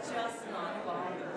Just not bothered.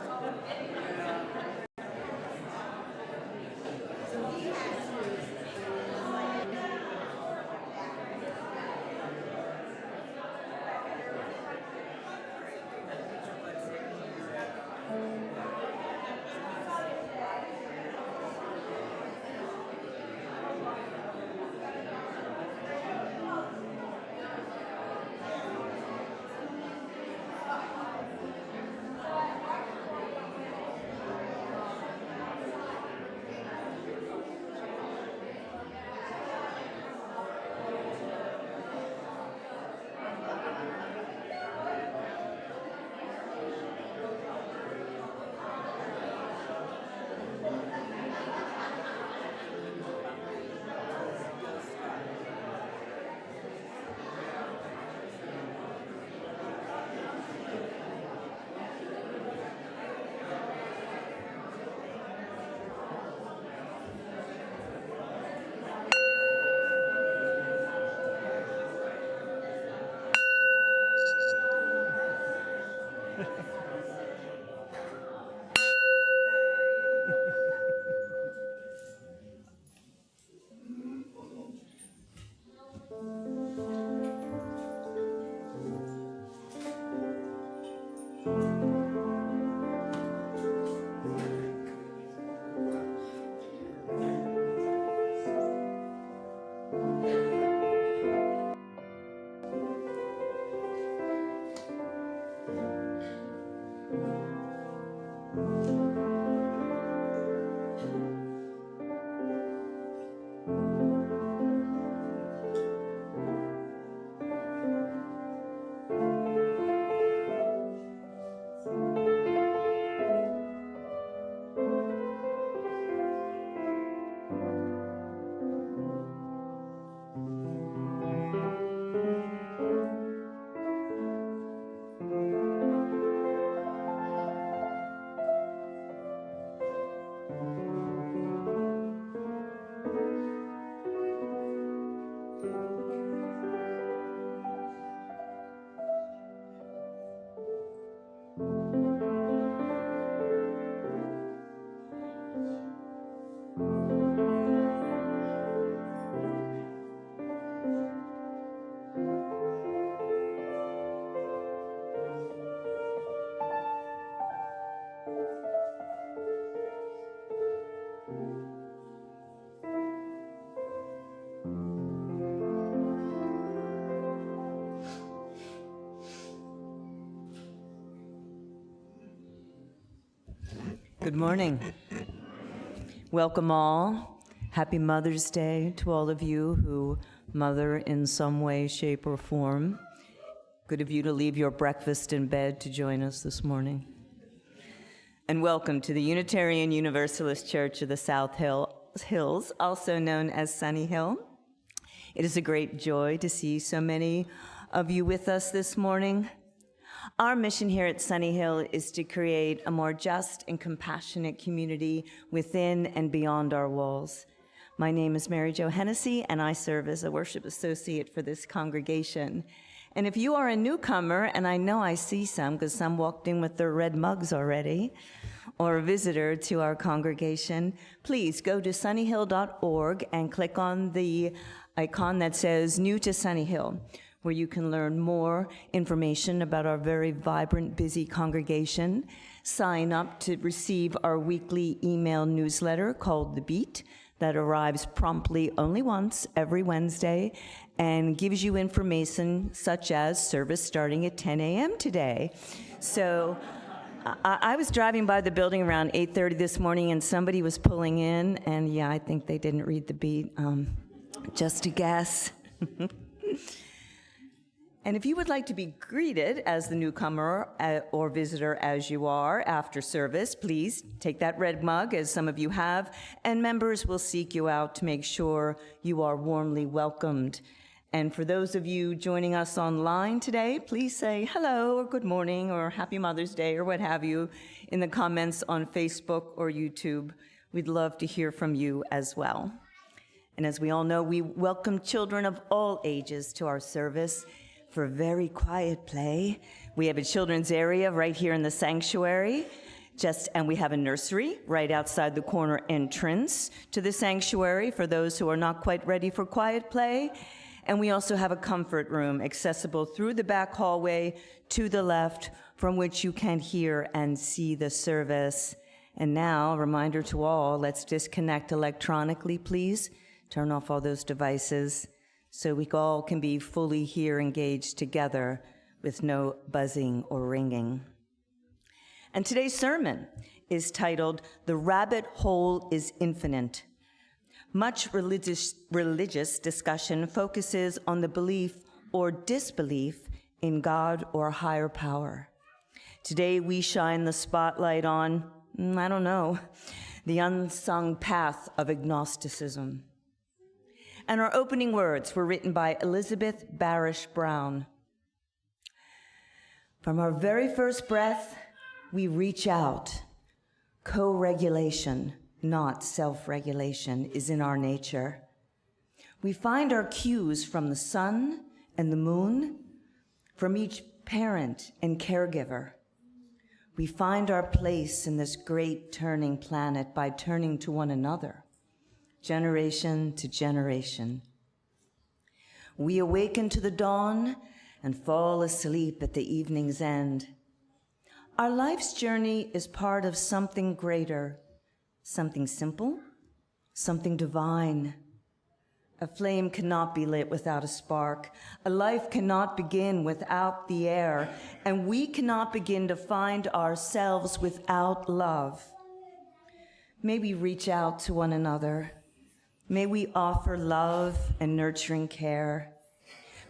Good morning. Welcome all. Happy Mother's Day to all of you who mother in some way, shape, or form. Good of you to leave your breakfast in bed to join us this morning. And welcome to the Unitarian Universalist Church of the South Hills, also known as Sunnyhill. It is a great joy to see so many of you with us this morning. Our mission here at Sunnyhill is to create a more just and compassionate community within and beyond our walls. My name is Mary Jo Hennessy, and I serve as a worship associate for this congregation. And if you are a newcomer, and I know I see some because some walked in with their red mugs already, or a visitor to our congregation, please go to sunnyhill.org and click on the icon that says New to Sunnyhill, where you can learn more information about our very vibrant, busy congregation. Sign up to receive our weekly email newsletter called The Beat that arrives promptly only once every Wednesday and gives you information such as service starting at 10 a.m. today. So I was driving by the building around 8:30 this morning and somebody was pulling in, and yeah, I think they didn't read the beat, just a guess. And if you would like to be greeted as the newcomer or visitor as you are after service, please take that red mug, as some of you have, and members will seek you out to make sure you are warmly welcomed. And for those of you joining us online today, please say hello or good morning or happy Mother's Day or what have you in the comments on Facebook or YouTube. We'd love to hear from you as well. And as we all know, we welcome children of all ages to our service, for very quiet play. We have a children's area right here in the sanctuary, and we have a nursery right outside the corner entrance to the sanctuary for those who are not quite ready for quiet play. And we also have a comfort room accessible through the back hallway to the left, from which you can hear and see the service. And now, a reminder to all, let's disconnect electronically, please. Turn off all those devices so we all can be fully here engaged together with no buzzing or ringing. And today's sermon is titled, "The Rabbit Hole is Infinite." Much religious discussion focuses on the belief or disbelief in God or higher power. Today we shine the spotlight on, the unsung path of agnosticism. And our opening words were written by Elizabeth Barish Brown. From our very first breath, we reach out. Co-regulation, not self-regulation, is in our nature. We find our cues from the sun and the moon, from each parent and caregiver. We find our place in this great turning planet by turning to one another, generation to generation. We awaken to the dawn and fall asleep at the evening's end. Our life's journey is part of something greater, something simple, something divine. A flame cannot be lit without a spark. A life cannot begin without the air, and we cannot begin to find ourselves without love. May we reach out to one another. May we offer love and nurturing care.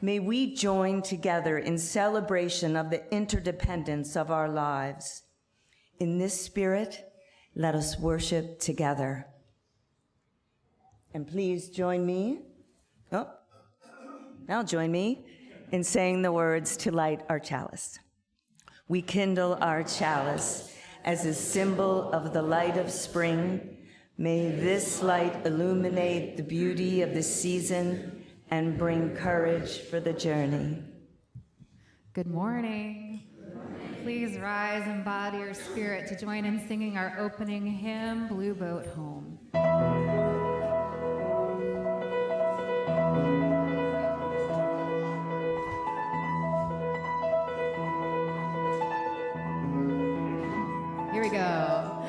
May we join together in celebration of the interdependence of our lives. In this spirit, let us worship together. And please join me in saying the words to light our chalice. We kindle our chalice as a symbol of the light of spring. May this light illuminate the beauty of the season and bring courage for the journey. Good morning. Please rise and body your spirit to join in singing our opening hymn, Blue Boat Home. Here we go.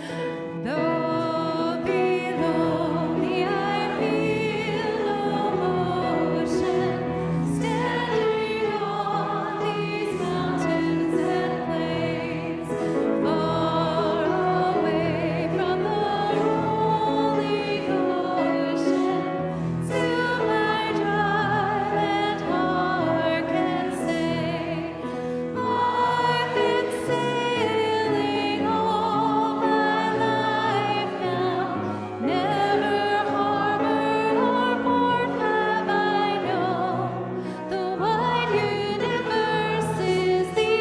Though below me I feel no motion, standing on these mountains and plains, far away from the rolling ocean, still my dry and heart can say, I've been sailing all my life now, never harbor or port have I known. The wide universe is the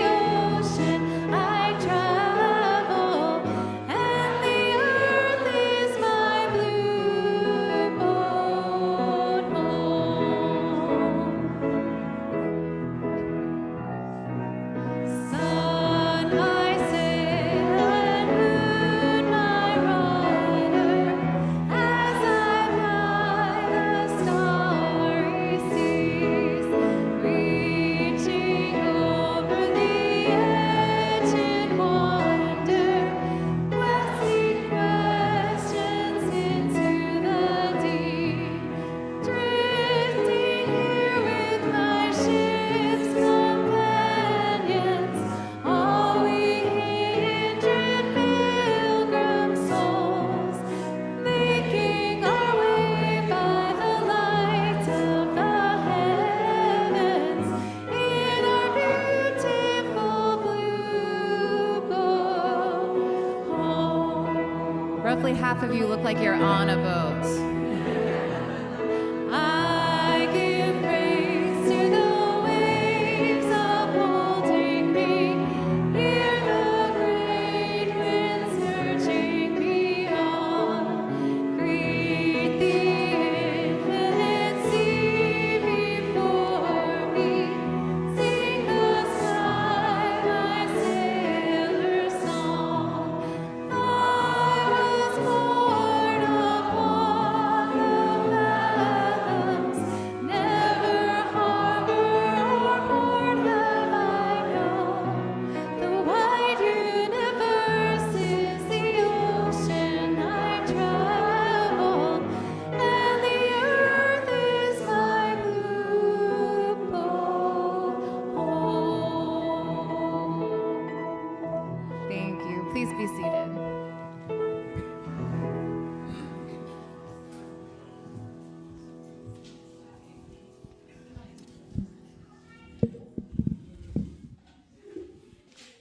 ocean I travel, and the earth is my blue boat home. Sun my sail and moon my rider, as I fly the starry seas, reaching over the edge in wonder, asking questions into the deep, drifting here with my ship's companions, all we kindred pilgrim souls, making our way by the light of the heavens in our beautiful blue boat home. Roughly half of you look like you're on a boat. I give praise to the waves upholding me. Hear the great wind surging beyond. Greet the infinite sea before me. Please be seated.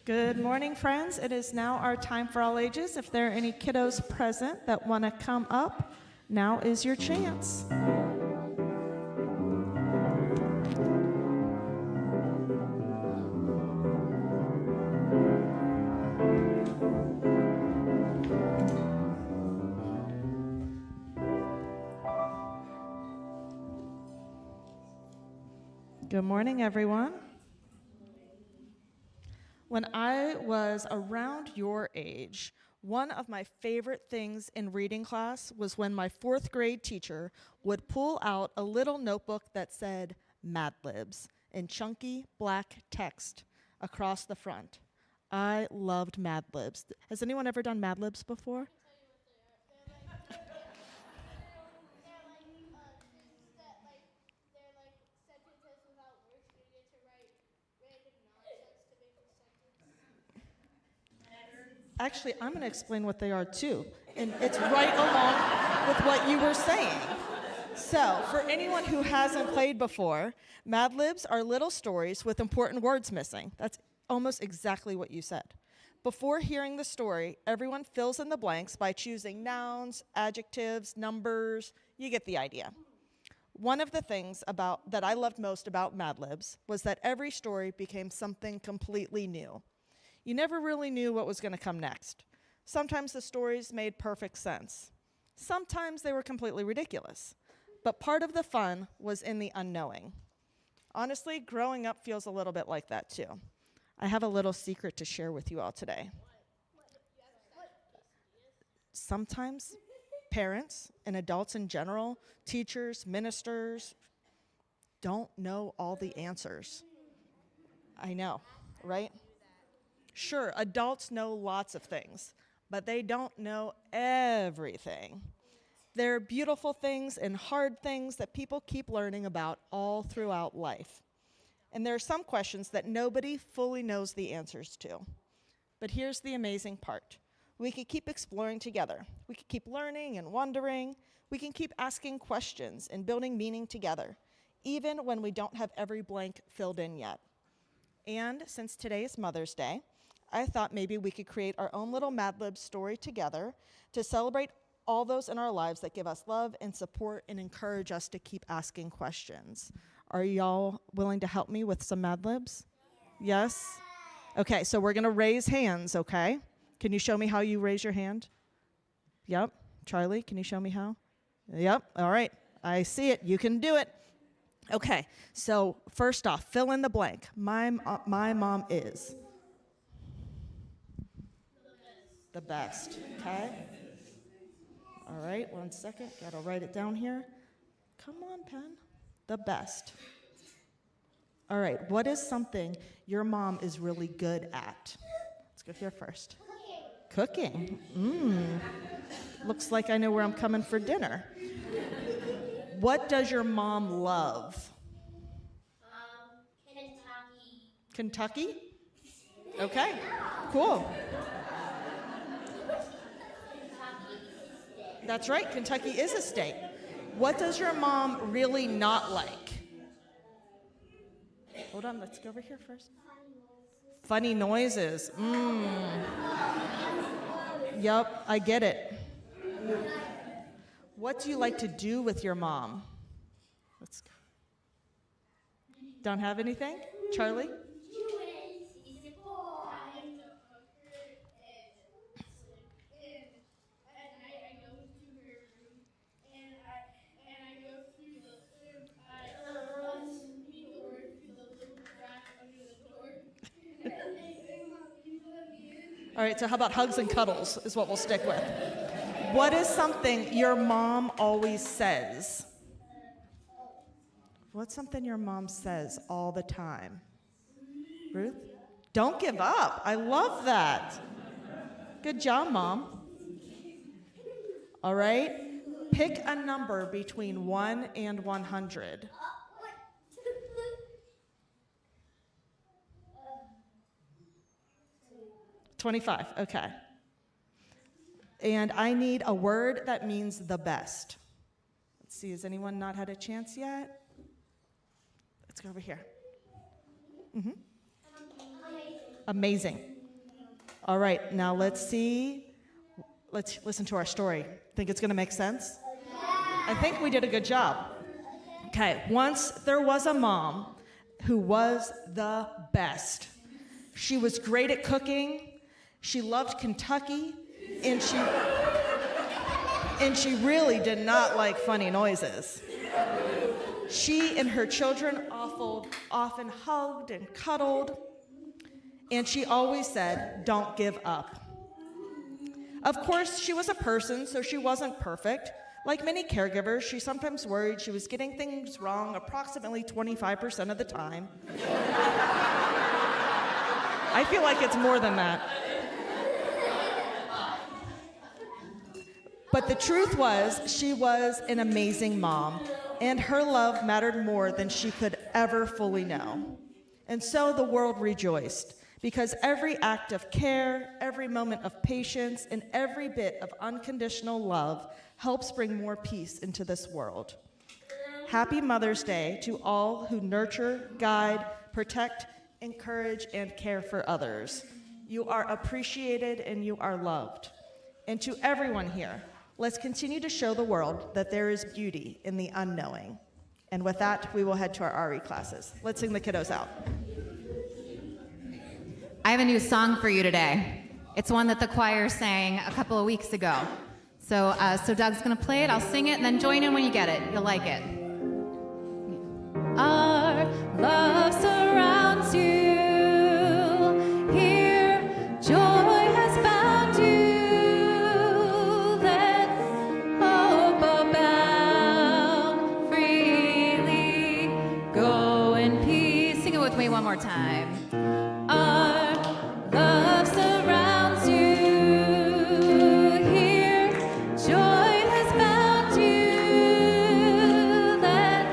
Good morning, friends. It is now our time for all ages. If there are any kiddos present that want to come up, now is your chance. Good morning, everyone. When I was around your age, one of my favorite things in reading class was when my fourth grade teacher would pull out a little notebook that said Mad Libs in chunky black text across the front. I loved Mad Libs. Has anyone ever done Mad Libs before? Actually, I'm going to explain what they are too, and it's right along with what you were saying. So, for anyone who hasn't played before, Mad Libs are little stories with important words missing. That's almost exactly what you said. Before hearing the story, everyone fills in the blanks by choosing nouns, adjectives, numbers. You get the idea. One of the things that I loved most about Mad Libs was that every story became something completely new. You never really knew what was going to come next. Sometimes the stories made perfect sense. Sometimes they were completely ridiculous. But part of the fun was in the unknowing. Honestly, growing up feels a little bit like that too. I have a little secret to share with you all today. Sometimes parents and adults in general, teachers, ministers, don't know all the answers. I know, right? Sure, adults know lots of things, but they don't know everything. There are beautiful things and hard things that people keep learning about all throughout life. And there are some questions that nobody fully knows the answers to. But here's the amazing part. We can keep exploring together. We can keep learning and wondering. We can keep asking questions and building meaning together, even when we don't have every blank filled in yet. And since today is Mother's Day, I thought maybe we could create our own little Mad Lib story together to celebrate all those in our lives that give us love and support and encourage us to keep asking questions. Are y'all willing to help me with some Mad Libs? Yes? Okay, so we're going to raise hands, okay? Can you show me how you raise your hand? Yep. Charlie, can you show me how? Yep. All right. I see it. You can do it. Okay, so first off, fill in the blank. My mom is the best, okay? All right, 1 second. Gotta write it down here. Come on, pen. The best. All right, what is something your mom is really good at? Let's go here first. Cooking. Looks like I know where I'm coming for dinner. What does your mom love? Kentucky. Kentucky? Okay, cool. That's right, Kentucky is a state. What does your mom really not like? Hold on, let's go over here first. Funny noises. Yep, I get it. What do you like to do with your mom? Let's go. Don't have anything? Charlie? All right, so how about hugs and cuddles is what we'll stick with. What is something your mom always says? What's something your mom says all the time? Ruth? Don't give up. I love that. Good job, Mom. All right, pick a number between 1 and 100. 25, okay. and I need a word that means the best. Let's see, has anyone not had a chance yet? Let's go over here. Amazing. All right, now let's see. Let's listen to our story. Think it's going to make sense? I think we did a good job. Okay, once there was a mom who was the best. She was great at cooking. She loved Kentucky, and she really did not like funny noises. She and her children often hugged and cuddled, and she always said, "Don't give up." Of course, she was a person, so she wasn't perfect. Like many caregivers, she sometimes worried she was getting things wrong approximately 25% of the time. I feel like it's more than that. But the truth was, she was an amazing mom, and her love mattered more than she could ever fully know. And so the world rejoiced, because every act of care, every moment of patience, and every bit of unconditional love helps bring more peace into this world. Happy Mother's Day to all who nurture, guide, protect, encourage, and care for others. You are appreciated and you are loved. And to everyone here, let's continue to show the world that there is beauty in the unknowing. And with that, we will head to our RE classes. Let's sing the kiddos out. I have a new song for you today. It's one that the choir sang a couple of weeks ago. So Doug's gonna play it, I'll sing it, and then join in when you get it. You'll like it. Our love surrounds you. Here, joy has found you. Let hope abound freely. Go in peace. Sing it with me one more time. Our love surrounds you. Here, joy has found you. Let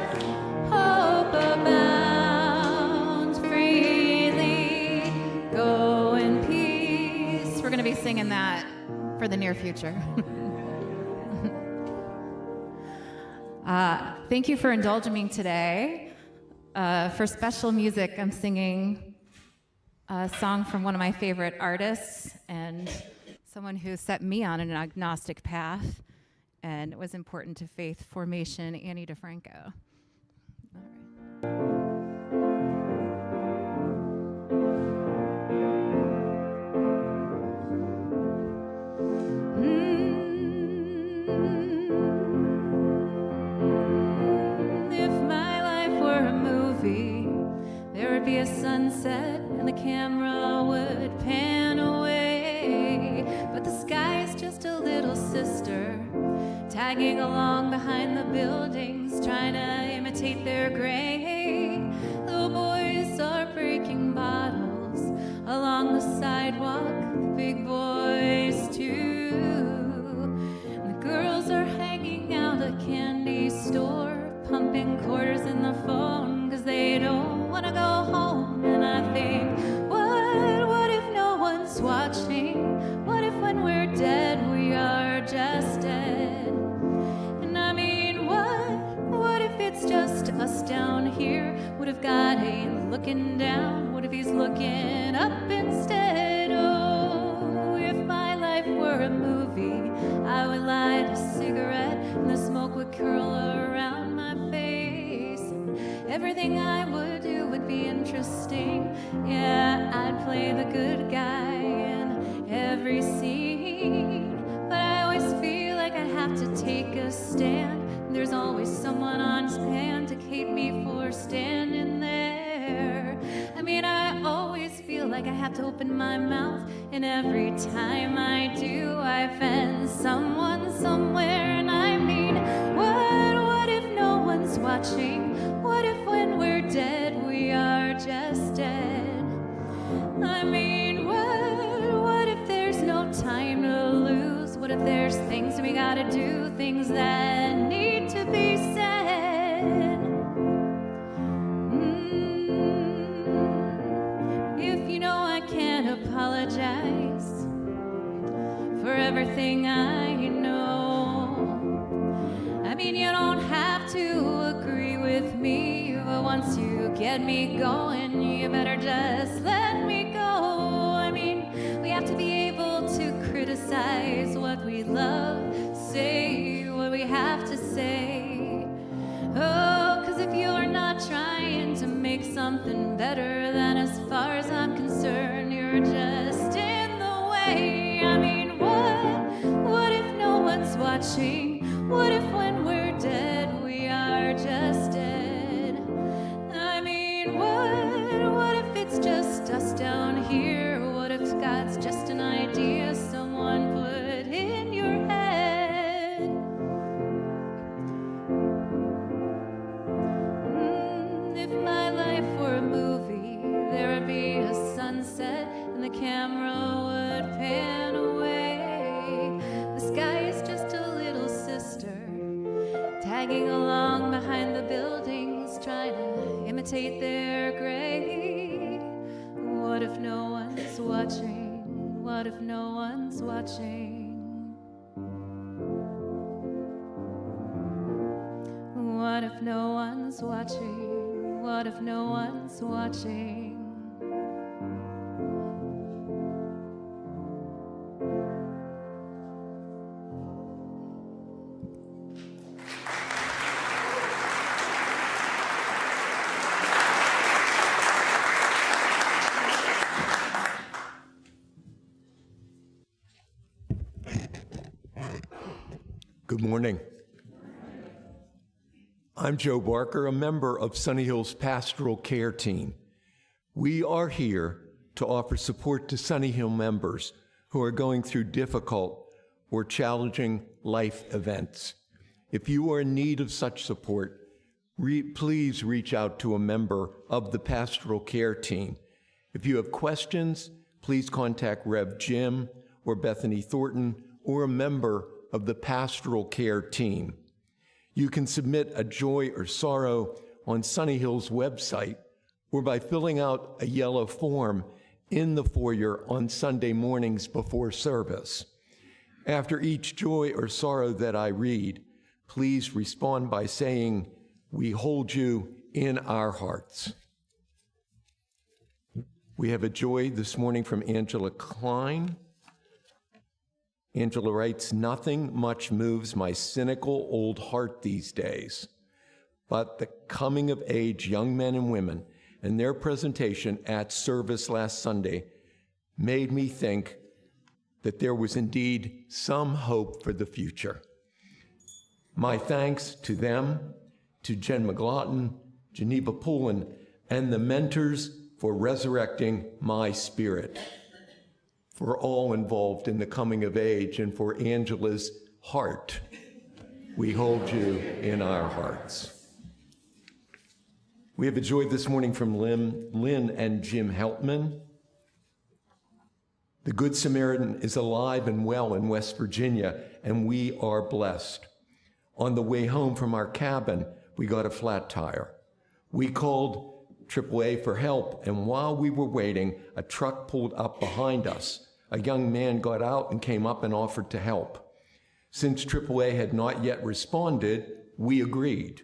hope abound freely. Go in peace. We're going to be singing that for the near future. Thank you for indulging me today. For special music, I'm singing a song from one of my favorite artists and someone who set me on an agnostic path, and it was important to faith formation, Annie DeFranco. All right. If my life were a movie, there would be a sunset and the camera would pan away. But the sky is just a little sister, tagging along behind the buildings, trying to imitate their gray. Little boys are breaking bottles along the sidewalk, the big boys too. And the girls are hanging out at a candy store, pumping quarters in the phone, 'cause they don't want to go home. And I think, what if no one's watching? What if when we're dead, we are just dead? And I mean, what if it's just us down here? What if God ain't looking down? What if he's looking up instead? Oh, if my life were a movie, I would light a cigarette and the smoke would curl around my face. And everything I would do would be interesting. Yeah, I'd play the good guy in every scene. But I always feel like I have to take a stand. And there's always someone on hand to keep me for standing there. I mean, I always feel like I have to open my mouth, and every time I do, I offend someone somewhere. And I mean, what if no one's watching? What if when we're dead, we are just dead? I mean, what if there's no time to lose? What if there's things we gotta do, things that need to be said? If you know I can't apologize for everything I know. I mean, you don't have to agree with me, but once you get me going, you better just let me go. I mean, we have to be able to criticize what we love, say what we have to say. Oh, 'cause if you're not trying to make something better, then as far as I'm concerned, you're just in the way. I mean, what if no one's watching? What if when we're dead, we are just dead? I mean, what if it's just us down here? What if God's just an idea someone put in your head? If my life were a movie, there would be a sunset and the camera would pan away. The sky is just a little sister tagging along behind the buildings, trying to imitate their grade. What if no one's watching? What if no one's watching? What if no one's watching? What if no one's watching? Good morning. I'm Joe Barker, a member of Sunnyhill's pastoral care team. We are here to offer support to Sunnyhill members who are going through difficult or challenging life events. If you are in need of such support, please reach out to a member of the pastoral care team. If you have questions, please contact Rev. Jim or Bethany Thornton or a member of the pastoral care team. You can submit a joy or sorrow on Sunnyhill's website or by filling out a yellow form in the foyer on Sunday mornings before service. After each joy or sorrow that I read, please respond by saying, "We hold you in our hearts." We have a joy this morning from Angela Klein. Angela writes, "Nothing much moves my cynical old heart these days, but the coming of age young men and women and their presentation at service last Sunday made me think that there was indeed some hope for the future. My thanks to them, to Jen McLaughlin, Geneva Poulin, and the mentors for resurrecting my spirit. For all involved in the coming of age and for Angela's heart, we hold you in our hearts." We have a joy this morning from Lynn and Jim Heltman. The Good Samaritan is alive and well in West Virginia, and we are blessed. On the way home from our cabin, we got a flat tire. We called AAA for help, and while we were waiting, a truck pulled up behind us. A young man got out and came up and offered to help. Since AAA had not yet responded, we agreed.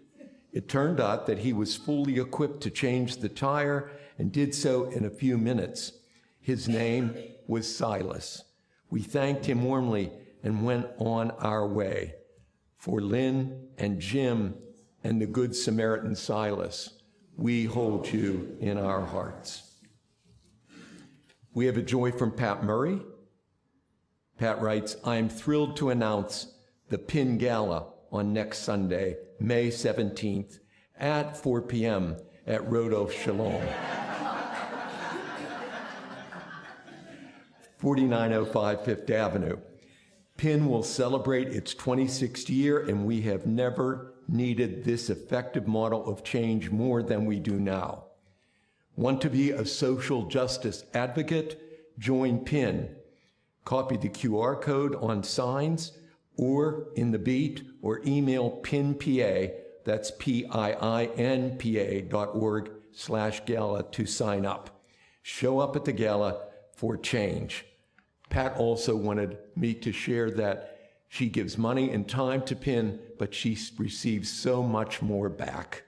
It turned out that he was fully equipped to change the tire and did so in a few minutes. His name was Silas. We thanked him warmly and went on our way. For Lynn and Jim and the Good Samaritan Silas, we hold you in our hearts. We have a joy from Pat Murray. Pat writes, "I'm thrilled to announce the Pin Gala on next Sunday, May 17th at 4 p.m. at Rodolph Shalom, 4905 Fifth Avenue. Pin will celebrate its 26th year, and we have never needed this effective model of change more than we do now. Want to be a social justice advocate? Join PIN. Copy the QR code on signs or in the beat, or email PINPA, that's PIINPA.org/gala to sign up. Show up at the gala for change. Pat also wanted me to share that she gives money and time to Pin, but she receives so much more back.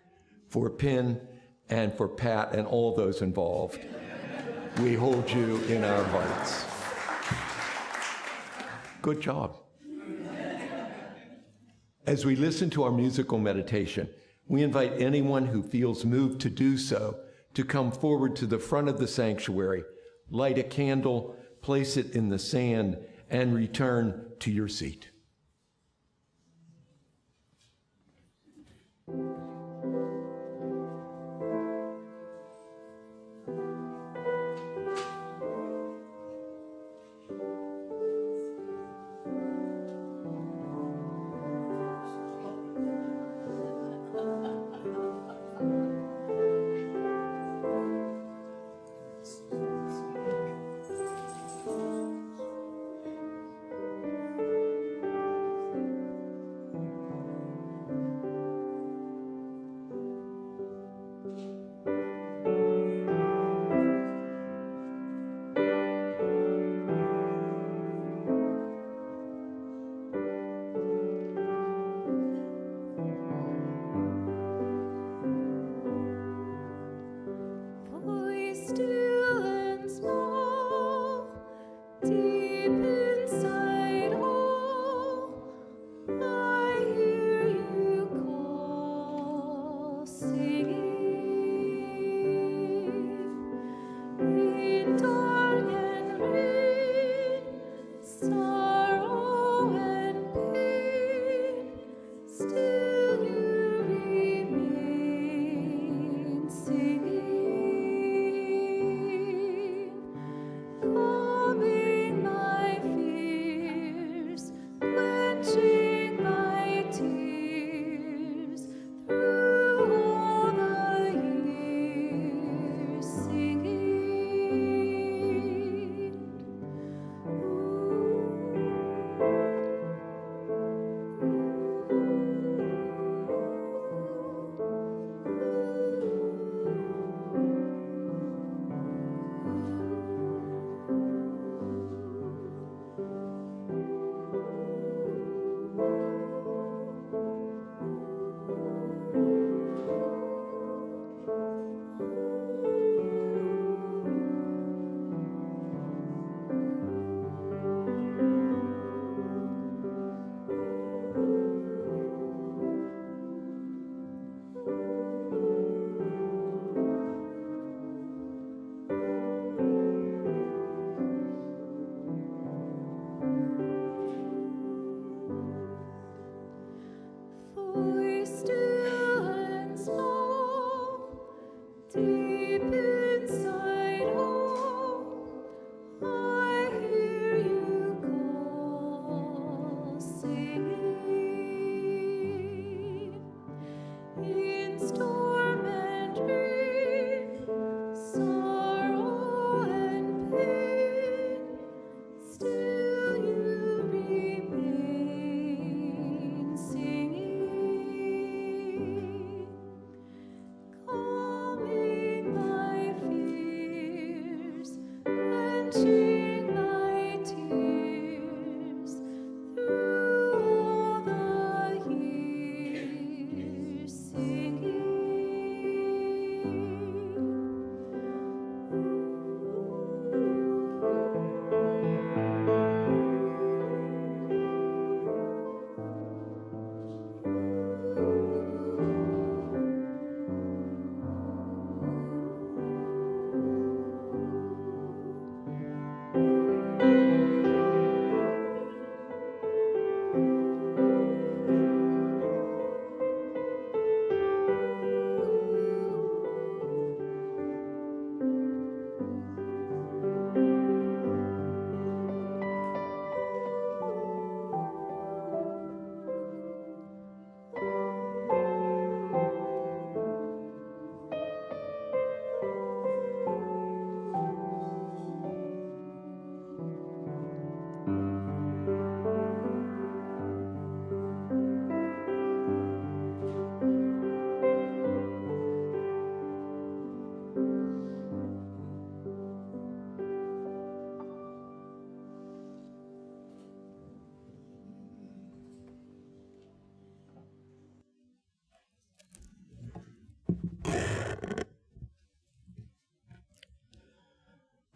For Pin and for Pat and all those involved, we hold you in our hearts. Good job. As we listen to our musical meditation, we invite anyone who feels moved to do so to come forward to the front of the sanctuary, light a candle, place it in the sand, and return to your seat.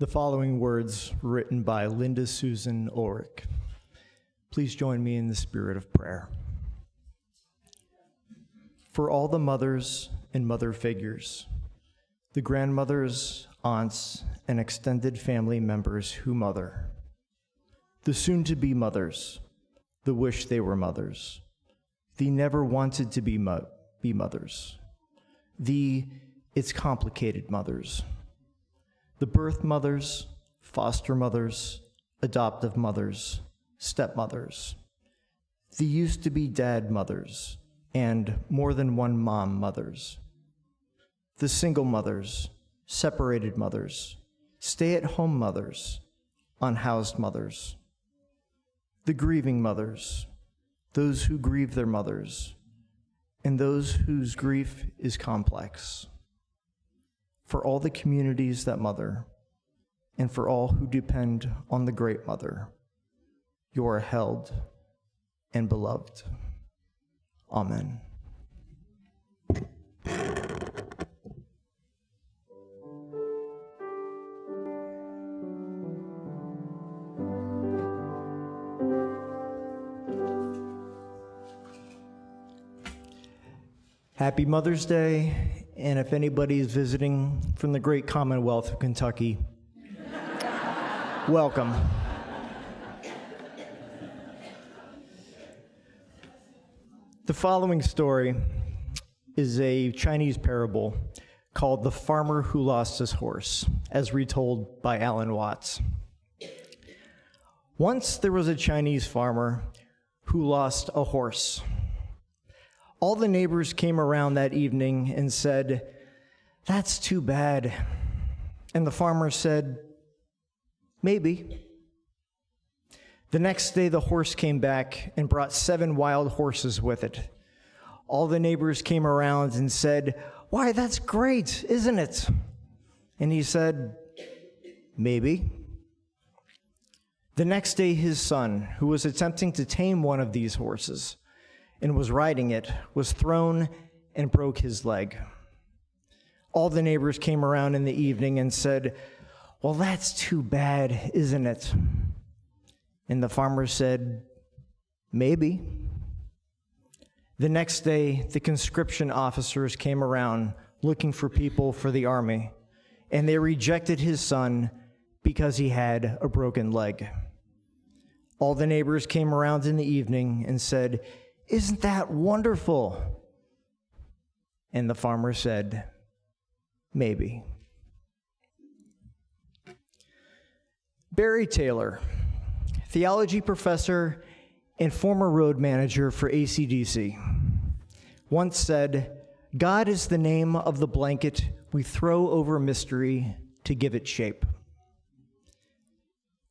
The following words were written by Linda Susan Ulrich. Please join me in the spirit of prayer. For all the mothers and mother figures, the grandmothers, aunts, and extended family members who mother, the soon-to-be mothers, the wish they were mothers, the never wanted to be mothers, the it's complicated mothers, the birth mothers, foster mothers, adoptive mothers, stepmothers, the used-to-be dad mothers, and more than one mom mothers, the single mothers, separated mothers, stay-at-home mothers, unhoused mothers, the grieving mothers, those who grieve their mothers, and those whose grief is complex, for all the communities that mother, and for all who depend on the Great Mother, you are held and beloved. Amen. Happy Mother's Day, and if anybody is visiting from the great Commonwealth of Kentucky, welcome. The following story is a Chinese parable called The Farmer Who Lost His Horse, as retold by Alan Watts. Once there was a Chinese farmer who lost a horse. All the neighbors came around that evening and said, "That's too bad." And the farmer said, "Maybe." The next day, the horse came back and brought 7 wild horses with it. All the neighbors came around and said, "Why, that's great, isn't it?" And he said, "Maybe." The next day, his son, who was attempting to tame one of these horses and was riding it, was thrown and broke his leg. All the neighbors came around in the evening and said, "Well, that's too bad, isn't it?" And the farmer said, "Maybe." The next day, the conscription officers came around looking for people for the army, and they rejected his son because he had a broken leg. All the neighbors came around in the evening and said, "Isn't that wonderful?" And the farmer said, "Maybe." Barry Taylor, theology professor and former road manager for AC/DC, once said, "God is the name of the blanket we throw over mystery to give it shape."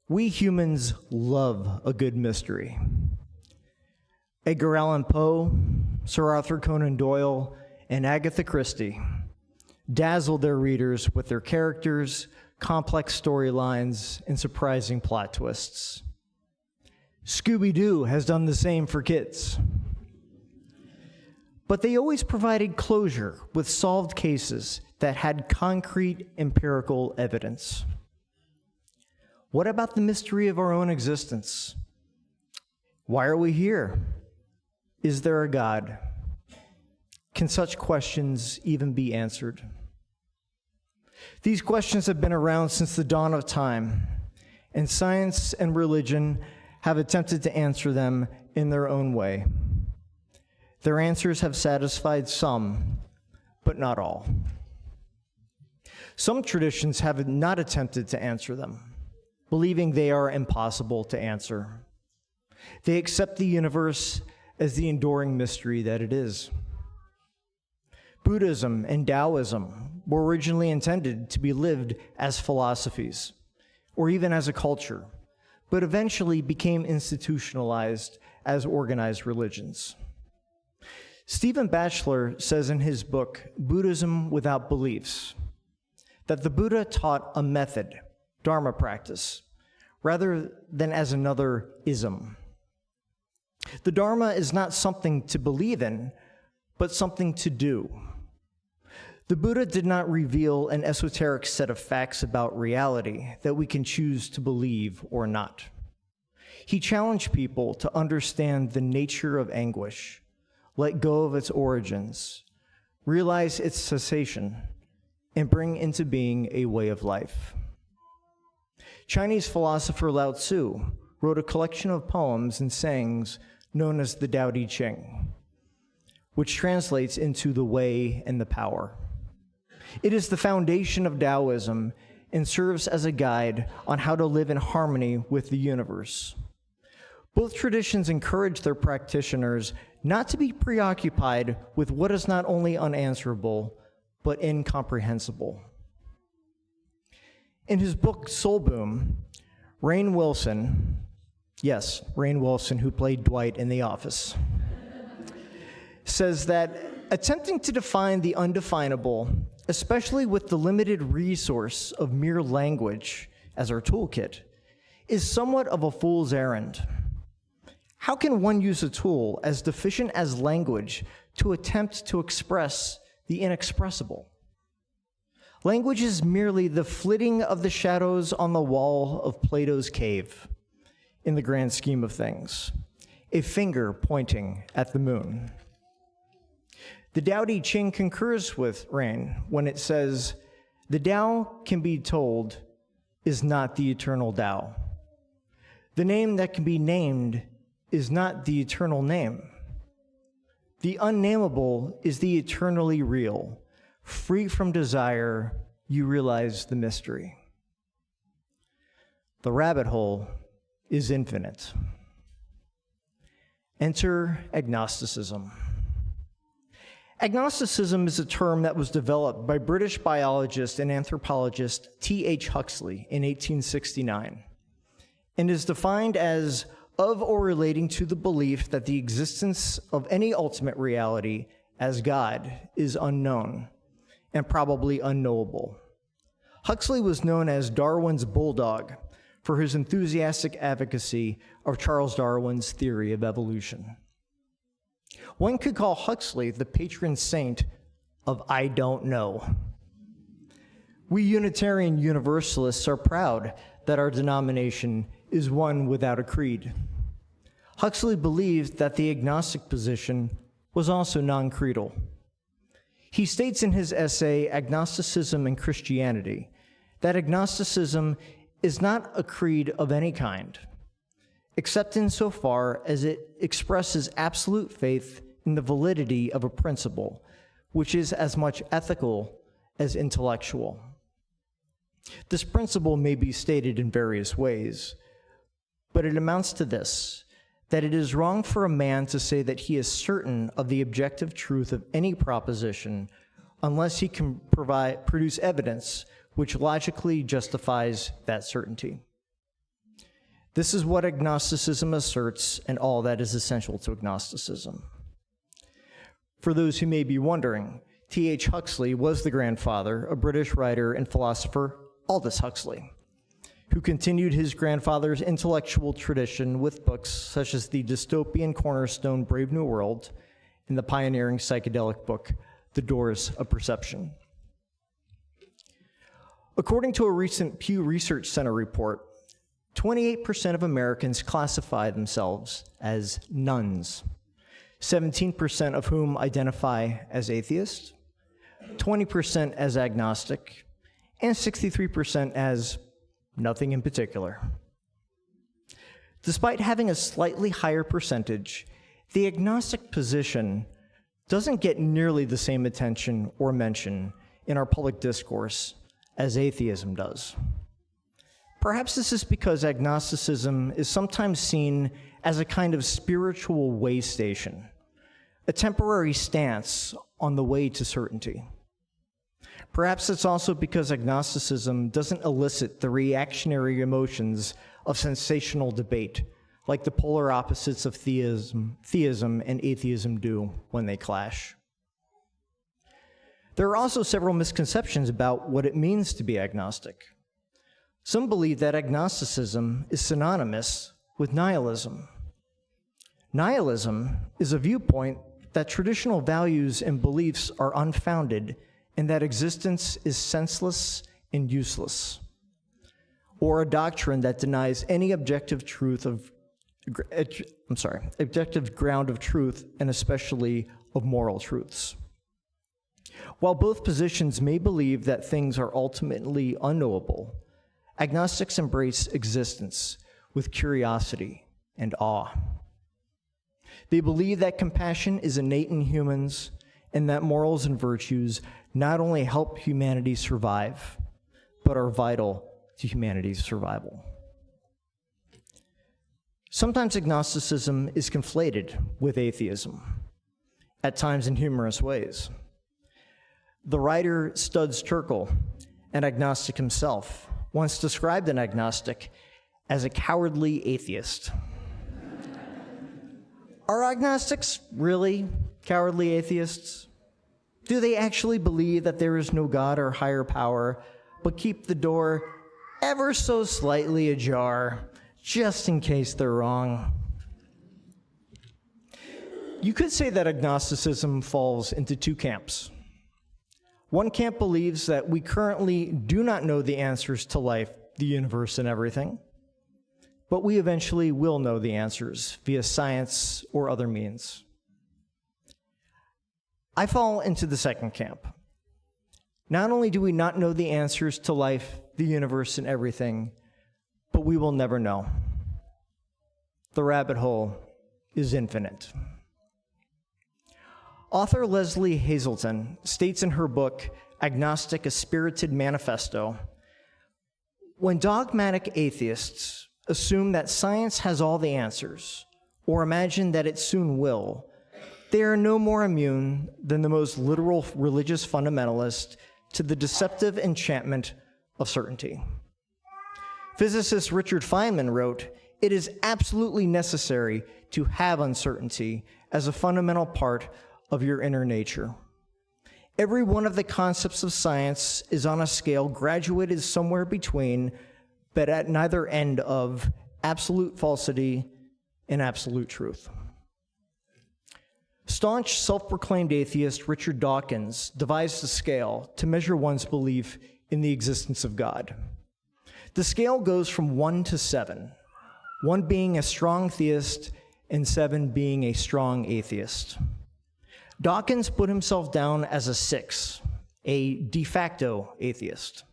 We humans love a good mystery. Edgar Allan Poe, Sir Arthur Conan Doyle, and Agatha Christie dazzled their readers with their characters, complex storylines, and surprising plot twists. Scooby-Doo has done the same for kids. But they always provided closure with solved cases that had concrete empirical evidence. What about the mystery of our own existence? Why are we here? Is there a God? Can such questions even be answered? These questions have been around since the dawn of time, and science and religion have attempted to answer them in their own way. Their answers have satisfied some, but not all. Some traditions have not attempted to answer them, believing they are impossible to answer. They accept the universe as the enduring mystery that it is. Buddhism and Taoism were originally intended to be lived as philosophies, or even as a culture, but eventually became institutionalized as organized religions. Stephen Batchelor says in his book, Buddhism Without Beliefs, that the Buddha taught a method, Dharma practice, rather than as another ism. The Dharma is not something to believe in, but something to do. The Buddha did not reveal an esoteric set of facts about reality that we can choose to believe or not. He challenged people to understand the nature of anguish, let go of its origins, realize its cessation, and bring into being a way of life. Chinese philosopher Lao Tzu wrote a collection of poems and sayings known as the Tao Te Ching, which translates into the way and the power. It is the foundation of Taoism and serves as a guide on how to live in harmony with the universe. Both traditions encourage their practitioners not to be preoccupied with what is not only unanswerable, but incomprehensible. In his book, Soul Boom, Rainn Wilson, yes, Rainn Wilson, who played Dwight in The Office, says that attempting to define the undefinable, especially with the limited resource of mere language as our toolkit, is somewhat of a fool's errand. How can one use a tool as deficient as language to attempt to express the inexpressible? Language is merely the flitting of the shadows on the wall of Plato's cave, in the grand scheme of things, a finger pointing at the moon. The Tao Te Ching concurs with Rainn when it says, "The Tao can be told is not the eternal Tao. The name that can be named is not the eternal name. The unnameable is the eternally real. Free from desire, you realize the mystery." The rabbit hole is infinite. Enter agnosticism. Agnosticism is a term that was developed by British biologist and anthropologist T.H. Huxley in 1869 and is defined as of or relating to the belief that the existence of any ultimate reality as God is unknown and probably unknowable. Huxley was known as Darwin's bulldog for his enthusiastic advocacy of Charles Darwin's theory of evolution. One could call Huxley the patron saint of I don't know. We Unitarian Universalists are proud that our denomination is one without a creed. Huxley believed that the agnostic position was also non-creedal. He states in his essay, Agnosticism and Christianity, that agnosticism is not a creed of any kind, except insofar as it expresses absolute faith in the validity of a principle, which is as much ethical as intellectual. This principle may be stated in various ways, but it amounts to this, that it is wrong for a man to say that he is certain of the objective truth of any proposition unless he can produce evidence which logically justifies that certainty. This is what agnosticism asserts and all that is essential to agnosticism. For those who may be wondering, T.H. Huxley was the grandfather of British writer and philosopher Aldous Huxley, who continued his grandfather's intellectual tradition with books such as the dystopian cornerstone Brave New World and the pioneering psychedelic book, The Doors of Perception. According to a recent Pew Research Center report, 28% of Americans classify themselves as nuns, 17% of whom identify as atheist, 20% as agnostic, and 63% as nothing in particular. Despite having a slightly higher percentage, the agnostic position doesn't get nearly the same attention or mention in our public discourse as atheism does. Perhaps this is because agnosticism is sometimes seen as a kind of spiritual way station, a temporary stance on the way to certainty. Perhaps it's also because agnosticism doesn't elicit the reactionary emotions of sensational debate, like the polar opposites of theism and atheism do when they clash. There are also several misconceptions about what it means to be agnostic. Some believe that agnosticism is synonymous with nihilism. Nihilism is a viewpoint that traditional values and beliefs are unfounded and that existence is senseless and useless, or a doctrine that denies any objective ground of truth, and especially of moral truths. While both positions may believe that things are ultimately unknowable, agnostics embrace existence with curiosity and awe. They believe that compassion is innate in humans and that morals and virtues not only help humanity survive, but are vital to humanity's survival. Sometimes agnosticism is conflated with atheism, at times in humorous ways. The writer Studs Terkel, an agnostic himself, once described an agnostic as a cowardly atheist. Are agnostics really cowardly atheists? Do they actually believe that there is no God or higher power, but keep the door ever so slightly ajar, just in case they're wrong? You could say that agnosticism falls into two camps. One camp believes that we currently do not know the answers to life, the universe, and everything, but we eventually will know the answers via science or other means. I fall into the second camp. Not only do we not know the answers to life, the universe, and everything, but we will never know. The rabbit hole is infinite. Author Leslie Hazelton states in her book, Agnostic: A Spirited Manifesto, when dogmatic atheists assume that science has all the answers, or imagine that it soon will, they are no more immune than the most literal religious fundamentalist to the deceptive enchantment of certainty. Physicist Richard Feynman wrote, "It is absolutely necessary to have uncertainty as a fundamental part of your inner nature. Every one of the concepts of science is on a scale graduated somewhere between, but at neither end of, absolute falsity and absolute truth." Staunch, self-proclaimed atheist Richard Dawkins devised a scale to measure one's belief in the existence of God. The scale goes from 1 to 7, 1 being a strong theist and 7 being a strong atheist. Dawkins put himself down as a 6, a de facto atheist,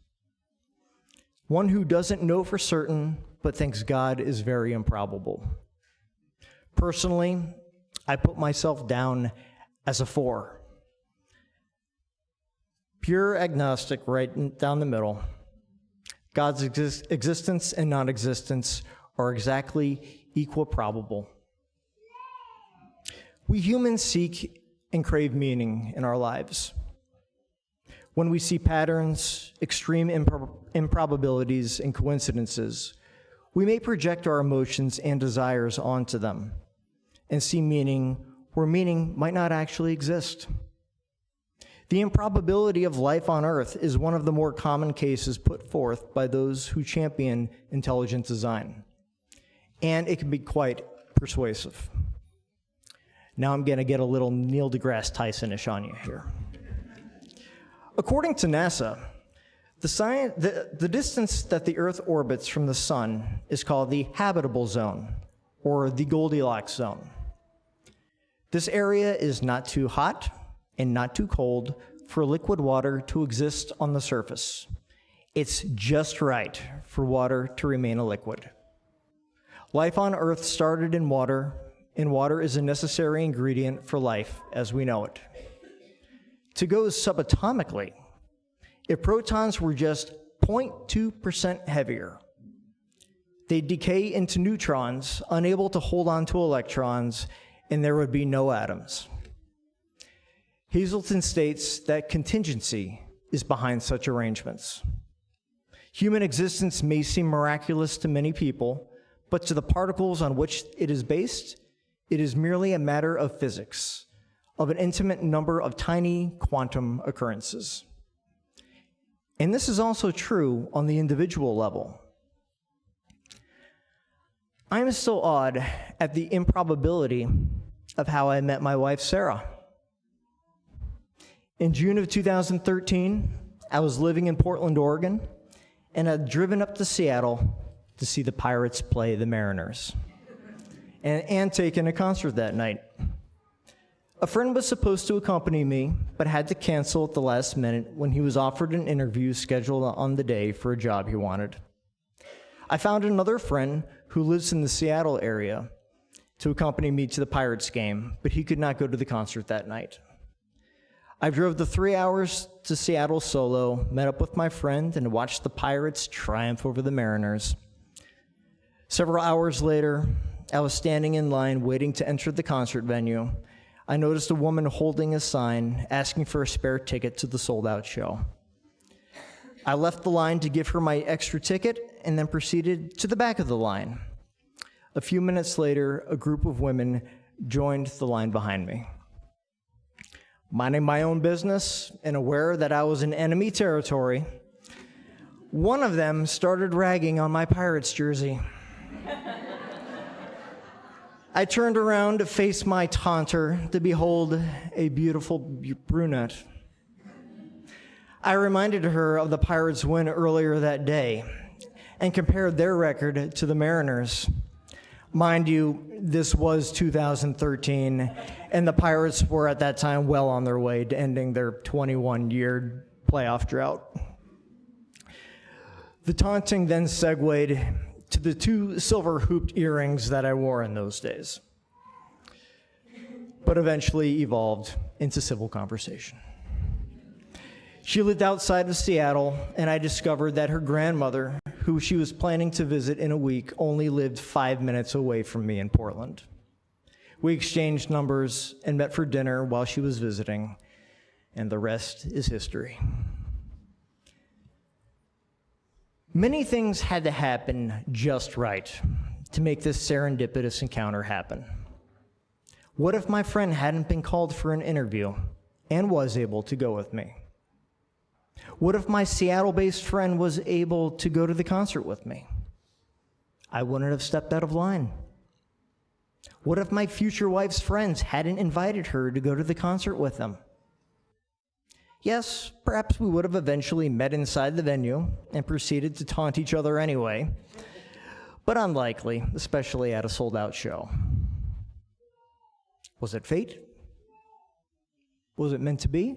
one who doesn't know for certain but thinks God is very improbable. Personally, I put myself down as a 4. Pure agnostic, right down the middle. God's existence and non-existence are exactly equal probable. We humans seek and crave meaning in our lives. When we see patterns, extreme improbabilities, and coincidences, we may project our emotions and desires onto them and see meaning where meaning might not actually exist. The improbability of life on Earth is one of the more common cases put forth by those who champion intelligent design, and it can be quite persuasive. Now I'm going to get a little Neil deGrasse Tyson-ish on you here. According to NASA, the distance that the Earth orbits from the sun is called the habitable zone, or the Goldilocks zone. This area is not too hot and not too cold for liquid water to exist on the surface. It's just right for water to remain a liquid. Life on Earth started in water, and water is a necessary ingredient for life as we know it. To go subatomically, if protons were just 0.2% heavier, they'd decay into neutrons, unable to hold on to electrons, and there would be no atoms. Hazelton states that contingency is behind such arrangements. Human existence may seem miraculous to many people, but to the particles on which it is based, it is merely a matter of physics, of an intimate number of tiny quantum occurrences. And this is also true on the individual level. I am still awed at the improbability of how I met my wife, Sarah. In June of 2013, I was living in Portland, Oregon, and had driven up to Seattle to see the Pirates play the Mariners and taken a concert that night. A friend was supposed to accompany me, but had to cancel at the last minute when he was offered an interview scheduled on the day for a job he wanted. I found another friend who lives in the Seattle area to accompany me to the Pirates game, but he could not go to the concert that night. I drove the 3 hours to Seattle solo, met up with my friend, and watched the Pirates triumph over the Mariners. Several hours later, I was standing in line waiting to enter the concert venue. I noticed a woman holding a sign asking for a spare ticket to the sold-out show. I left the line to give her my extra ticket and then proceeded to the back of the line. A few minutes later, a group of women joined the line behind me. Minding my own business and aware that I was in enemy territory, one of them started ragging on my Pirates jersey. I turned around to face my taunter to behold a beautiful brunette. I reminded her of the Pirates' win earlier that day and compared their record to the Mariners. Mind you, this was 2013, and the Pirates were at that time well on their way to ending their 21-year playoff drought. The taunting then segued to the 2 silver-hooped earrings that I wore in those days, but eventually evolved into civil conversation. She lived outside of Seattle, and I discovered that her grandmother, who she was planning to visit in a week, only lived 5 minutes away from me in Portland. We exchanged numbers and met for dinner while she was visiting, and the rest is history. Many things had to happen just right to make this serendipitous encounter happen. What if my friend hadn't been called for an interview and was able to go with me? What if my Seattle-based friend was able to go to the concert with me? I wouldn't have stepped out of line. What if my future wife's friends hadn't invited her to go to the concert with them? Yes, perhaps we would have eventually met inside the venue and proceeded to taunt each other anyway, but unlikely, especially at a sold-out show. Was it fate? Was it meant to be?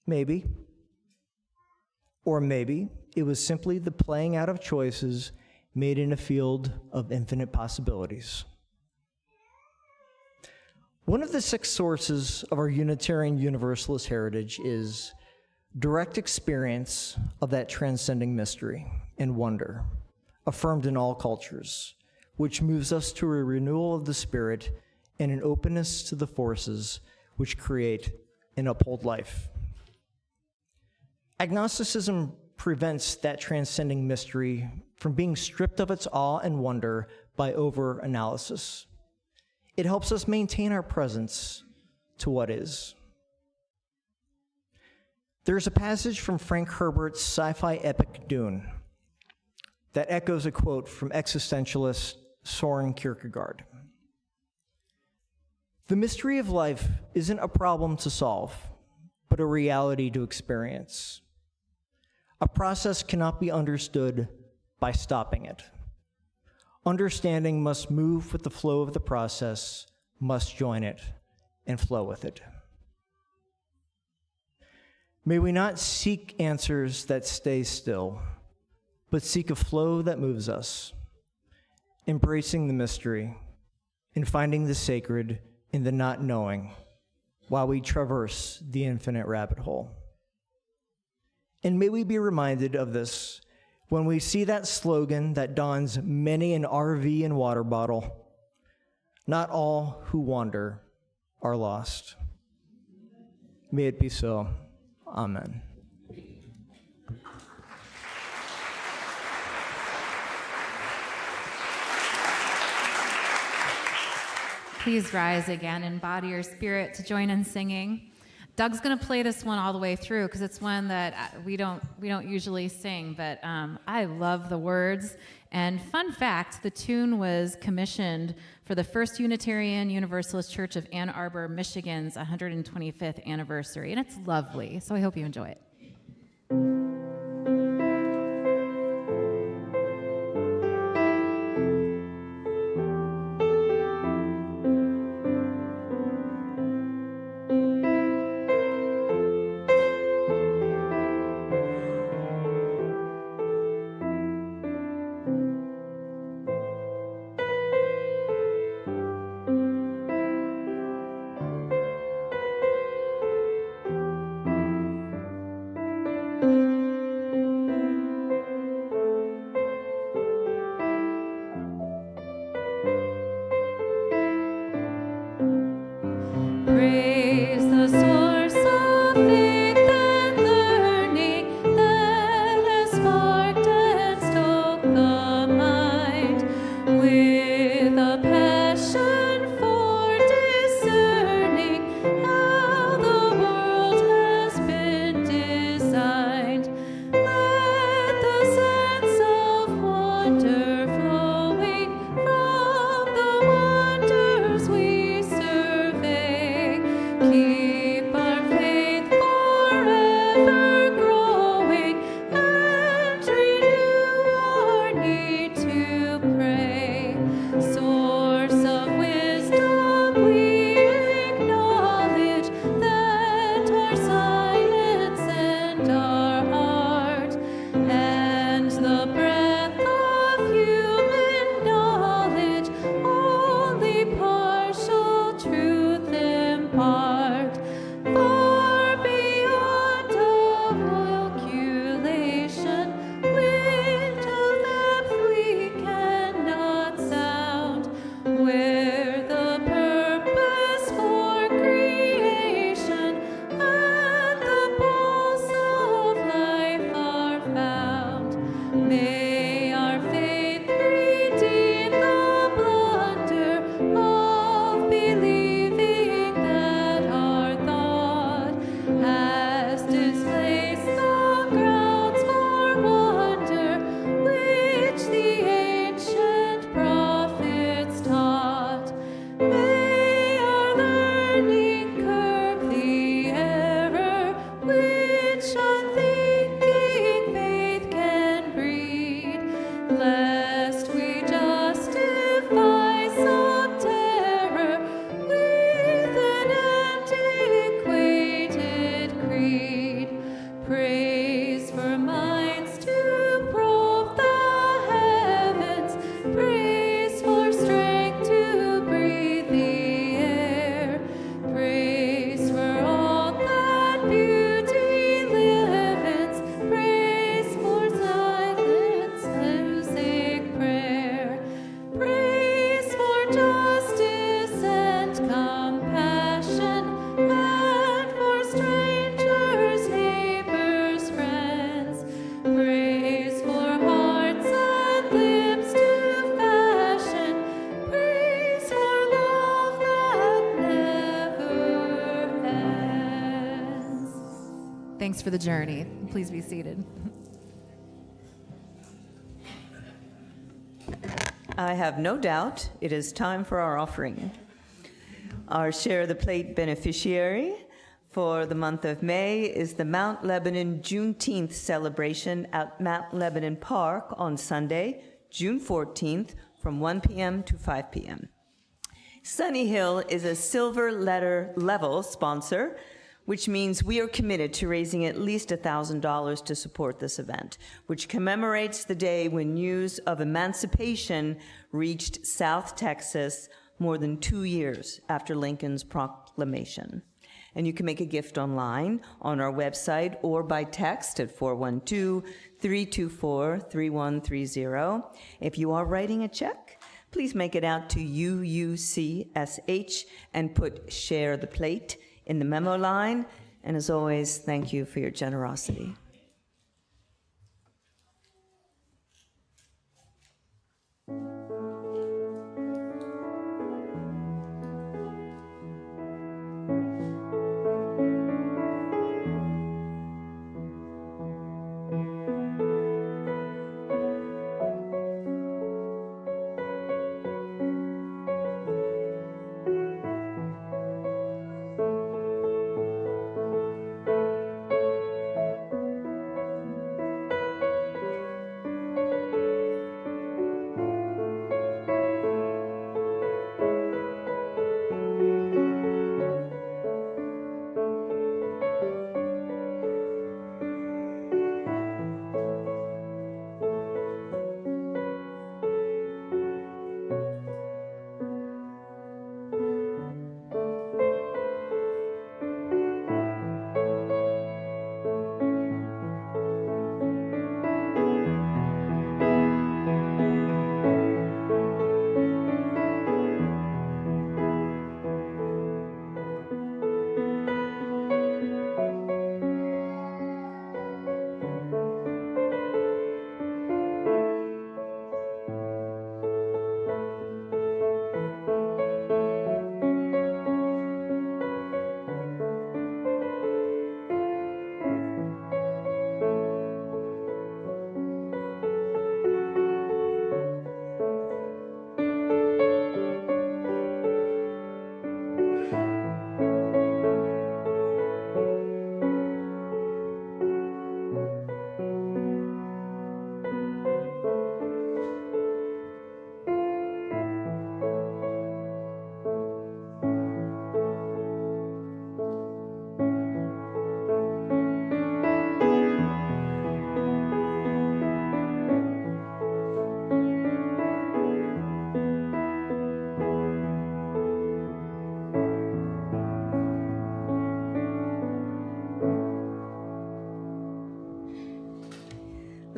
Maybe. Or maybe it was simply the playing out of choices made in a field of infinite possibilities. One of the 6 sources of our Unitarian Universalist heritage is direct experience of that transcending mystery and wonder, affirmed in all cultures, which moves us to a renewal of the spirit and an openness to the forces which create and uphold life. Agnosticism prevents that transcending mystery from being stripped of its awe and wonder by over-analysis. It helps us maintain our presence to what is. There's a passage from Frank Herbert's sci-fi epic Dune that echoes a quote from existentialist Soren Kierkegaard. The mystery of life isn't a problem to solve, but a reality to experience. A process cannot be understood by stopping it. Understanding must move with the flow of the process, must join it, and flow with it. May we not seek answers that stay still, but seek a flow that moves us, embracing the mystery and finding the sacred in the not knowing while we traverse the infinite rabbit hole. And may we be reminded of this when we see that slogan that dons many an RV and water bottle: not all who wander are lost. May it be so. Amen. Please rise again and body your spirit to join in singing. Doug's going to play this one all the way through because it's one that we don't usually sing, but I love the words. And fun fact, the tune was commissioned for the First Unitarian Universalist Church of Ann Arbor, Michigan's 125th anniversary, and it's lovely, so I hope you enjoy it. Praise the source of faith and learning that has sparked and stoked the mind with a passion for discerning how the world has been designed. Let the sense of wonder flowing from the wonders we survey keep our faith forever growing and renew our need to pray. Source of wisdom, we acknowledge that our science and our art and the breadth of human knowledge only partial truth impart. Far beyond our calculation, with a depth we cannot sound, where the purpose for creation and the pulse of life are found. May our faith redeem the blunder of believing that our thought has displaced the grounds for wonder which the ancient prophets taught. May our learning curb the error which unthinking faith can breed, lest we justify some terror with an antiquated creed. Praise for minds to probe the heavens, praise for strength to breathe the air, praise for all that beauty livens, praise for silence, music, prayer, praise for justice and compassion, and for strangers, neighbors, friends, praise for hearts and lips to fashion, praise for love that never ends. Thanks for the journey. Please be seated. I have no doubt it is time for our offering. Our Share the Plate beneficiary for the month of May is the Mount Lebanon Juneteenth celebration at Mount Lebanon Park on Sunday, June 14th from 1 p.m. to 5 p.m. Sunnyhill is a silver level sponsor, which means we are committed to raising at least $1,000 to support this event, which commemorates the day when news of emancipation reached South Texas more than 2 years after Lincoln's proclamation. And you can make a gift online on our website or by text at 412-324-3130. If you are writing a check, please make it out to UUCSH and put Share the Plate in the memo line. And as always, thank you for your generosity.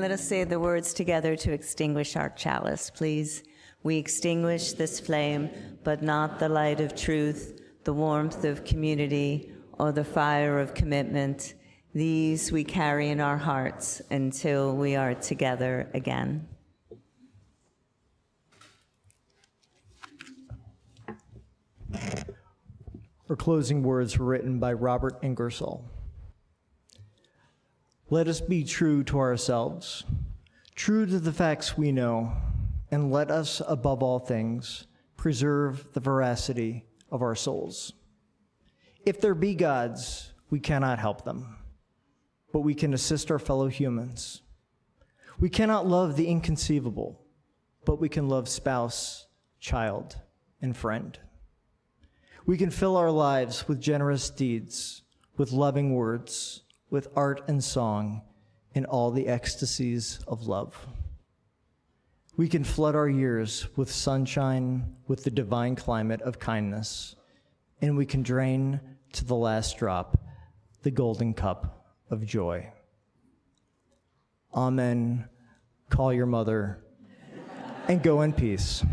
Let us say the words together to extinguish our chalice, please. We extinguish this flame, but not the light of truth, the warmth of community, or the fire of commitment. These we carry in our hearts until we are together again. Our closing words were written by Robert Ingersoll. Let us be true to ourselves, true to the facts we know, and let us, above all things, preserve the veracity of our souls. If there be gods, we cannot help them, but we can assist our fellow humans. We cannot love the inconceivable, but we can love spouse, child, and friend. We can fill our lives with generous deeds, with loving words, with art and song, in all the ecstasies of love. We can flood our years with sunshine, with the divine climate of kindness, and we can drain to the last drop the golden cup of joy. Amen. Call your mother and go in peace.